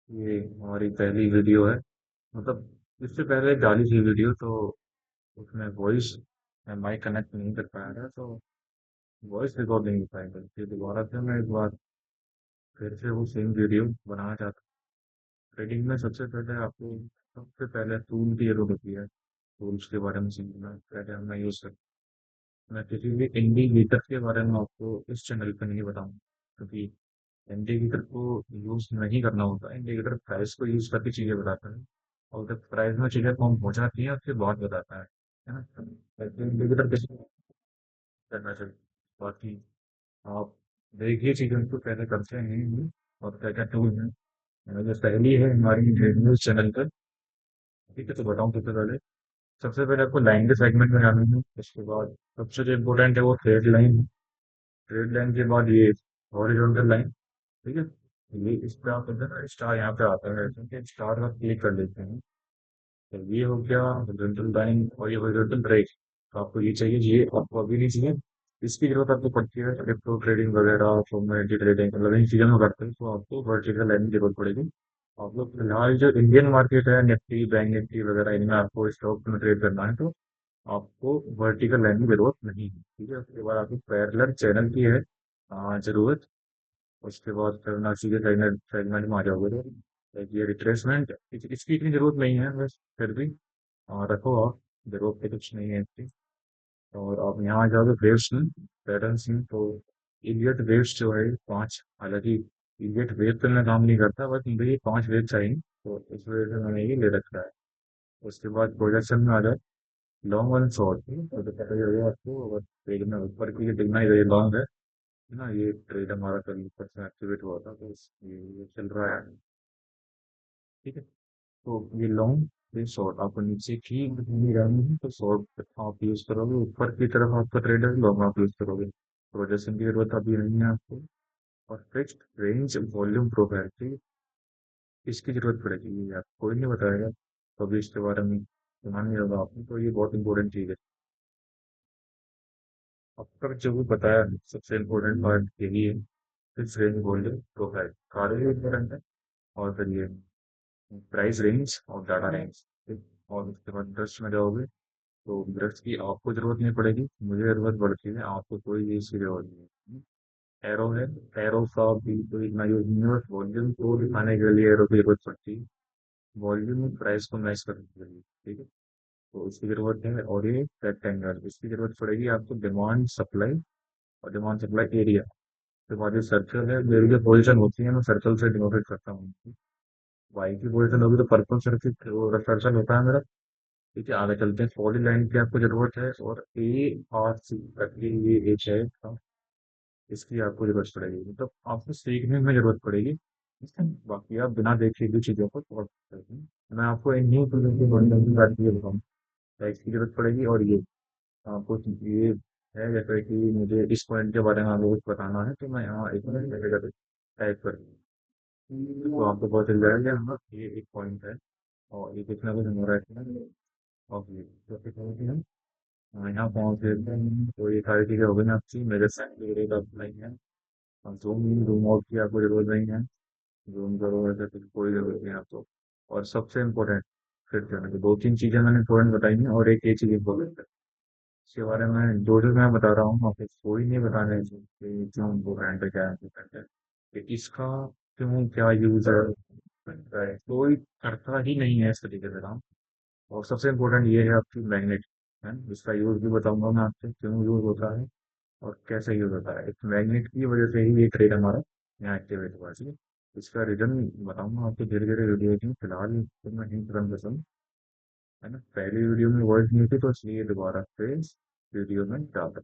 ये हमारी पहली वीडियो है। मतलब इससे पहले एक डाली थी वीडियो, तो उसमें वॉइस माइक कनेक्ट नहीं कर पाया था, तो वॉइस रिकॉर्ड नहीं हो पाएगा। फिर दोबारा से मैं एक बार फिर से वो सेम वीडियो बनाना चाहता हूँ। ट्रेडिंग में सबसे पहले आपको सबसे पहले टूल की जरूरत होती है। टूल्स के बारे में सीखना क्या क्या मैं यूज़ करता हूँ। मैं किसी भी इंडिकेटर के बारे में आपको इस चैनल पर नहीं बताऊंगा, क्योंकि इंडिकेटर को यूज़ नहीं करना होता है। इंडिकेटर प्राइस को यूज़ करके चीज़ें बताता है, और जब प्राइस में चीज़ें कम हो जाती हैं उसके बाद बताता है ना। इंडिकेटर कैसे करना चाहिए, बाकी आप देखिए चीज़ों को पहले करते हैं और क्या क्या टूल है। जो पहली है हमारी न्यूज़ चैनल पर, ठीक है, तो बताऊँ सबसे पहले। सबसे पहले आपको लाइन के सेगमेंट में जाना है। उसके बाद सबसे जो इम्पोर्टेंट है वो ट्रेड लाइन है। ट्रेड लाइन के बाद ये हॉरिजॉन्टल लाइन, ठीक है। ये इस पे आप स्टार यहाँ पे आता है, क्योंकि स्टार का क्लिक कर लेते हैं। तो ये हो गया हॉरिजॉन्टल लाइन और ये हॉरिजॉन्टल ब्रेक। तो आपको ये चाहिए, ये आपको अभी नहीं चाहिए। इसकी जरूरत आपको पड़ती है क्रिप्टो ट्रेडिंग वगैरह, कमोडिटी ट्रेडिंग, मतलब इन चीज़ों में करते हैं तो आपको वर्टिकल लाइन की जरूरत पड़ेगी। आप लोग फिलहाल जो इंडियन मार्केट है, निफ्टी बैंक निफ्टी वगैरह, इनमें आपको स्टॉक में ट्रेड करना है, तो आपको वर्टिकल लाइन की जरूरत नहीं है, ठीक है। उसके बाद आपको पैरेलल चैनल की है जरूरत। उसके बाद फिबोनाची के सेगमेंट सेगमेंट में आ जाओगे तो एक ये रिट्रेसमेंट, इसकी इतनी जरूरत नहीं है, बस फिर भी रखो आप, जरूरत तो कुछ नहीं है इसकी। और आप यहाँ आ जाओगे वेव्स में, पैटर्न्स में, तो इलियट वेव्स जो है पांच, हालांकि इलियट वेव तो मैं काम नहीं करता, बट मुझे ये पांच वेव चाहिए, तो इस वजह से मैंने ये ले रखा है। उसके बाद प्रोजेक्शन में आ जाए, लॉन्ग और शॉर्ट, तो पता ही होगा आपको। अगर ट्रेड में ऊपर की दिखना ही लॉन्ग है ना, ये ट्रेड हमारा कल ऊपर से एक्टिवेट हुआ था, तो ये चल रहा है, ठीक है। तो ये लॉन्ग, ये शॉर्ट, आपको नीचे की नहीं रहनी है तो शॉर्ट आप यूज करोगे, ऊपर की तरफ आपका ट्रेड है लॉन्ग आप यूज करोगे। प्रोजेक्शन की जरूरत अभी नहीं है आपको। और फिक्स्ड रेंज वॉल्यूम प्रोफाइल की इसकी जरूरत पड़ेगी, ये आपको कोई नहीं बताएगा, तो अभी इसके बारे में सुना नहीं होगा आपने, तो ये बहुत इंपॉर्टेंट चीज है। अब तक जो भी बताया सबसे इम्पोर्टेंट पार्ट यही है, फिक्स्ड रेंज वॉल्यूम प्रोफाइल सारे इंपॉर्टेंट है। और फिर ये प्राइस रेंज और डाटा रेंज, ठीक। और उसके बाद ब्रश में जाओगे, तो ब्रश की आपको जरूरत नहीं पड़ेगी, मुझे जरूरत पड़ती है, आपको कोई भी इसकी जरूरत नहीं है। एरो है, एरो का भी कोई इतना यूज नहीं है, बस वॉल्यूम को दिखाने के लिए एरो की जरूरत पड़ती है, वॉल्यूम प्राइस को मैच करने के लिए, ठीक है। तो इसकी जरूरत है। और ये रेक्टेंगल, इसकी जरूरत पड़ेगी आपको डिमांड सप्लाई और डिमांड सप्लाई एरिया। तो हमारी सर्कल है, मेरी जो पोजीशन होती है मैं सर्कल से डिनोटेट करता हूँ। वाई की पोजीशन होगी तो पर्पल सर्कल सर्कल होता है मेरा, ठीक है। आगे चलते हैं, पॉली लाइन की आपको जरूरत है, और ए आर सी करके ये एक है, इसकी आपको जरूरत पड़ेगी, मतलब आपको सीखने में जरूरत पड़ेगी। ठीक है? बाकी आप बिना देखे भी चीजों को समझ सकते हैं। मैं आपको इन न्यू चीजों की बड़ी बात ये बताऊँ, इसकी जरूरत पड़ेगी। और ये आपको ये है, जैसे कि मुझे इस पॉइंट के बारे में आपको कुछ बताना है, तो मैं यहाँ एक मिनट टाइप कर, तो आपको पता चल जाएगा हाँ ये एक पॉइंट है, और ये कितना कुछ हो रहा है। और ये तो टेक्नोलॉजी है। यहाँ पहुँच गए हैं, तो ये सारी चीज़ें हो गई आपकी, मेरे साइड वगैरह का नहीं है। और जूम इन जूम आउट की आपको जरूरत नहीं है, जूम करो ऐसे कुछ कोई जरूरत नहीं है आपको। और सबसे इम्पोर्टेंट फिर क्या है, दो तीन चीज़ें मैंने इम्पोर्टेंट बताई हैं, और एक ये चीज़ इम्पोर्टेंट है, इसके बारे में जो जो मैं बता रहा हूँ आपको कोई नहीं बताने कि क्यों इम्पोर्टेंट है, क्या इम्पोर्टेंट है, कि इसका क्यों क्या यूज है, कोई करता ही नहीं है इस तरीके से काम। और सबसे इम्पोर्टेंट ये है आपकी मैग्नेट है, इसका यूज भी बताऊंगा मैं आपसे क्यों यूज होता है और कैसे यूज होता है। इस मैग्नेट की वजह से ही ये ट्रेड हमारा यहाँ एक्टिवेट हुआ, ठीक है। इसका रीजन बताऊंगा आपको धीरे धीरे वीडियो में, फिलहाल तो मैं हिंट रन पसंद है ना, पहली वीडियो में वॉइस नहीं थी, तो इसलिए दोबारा से वीडियो में डाल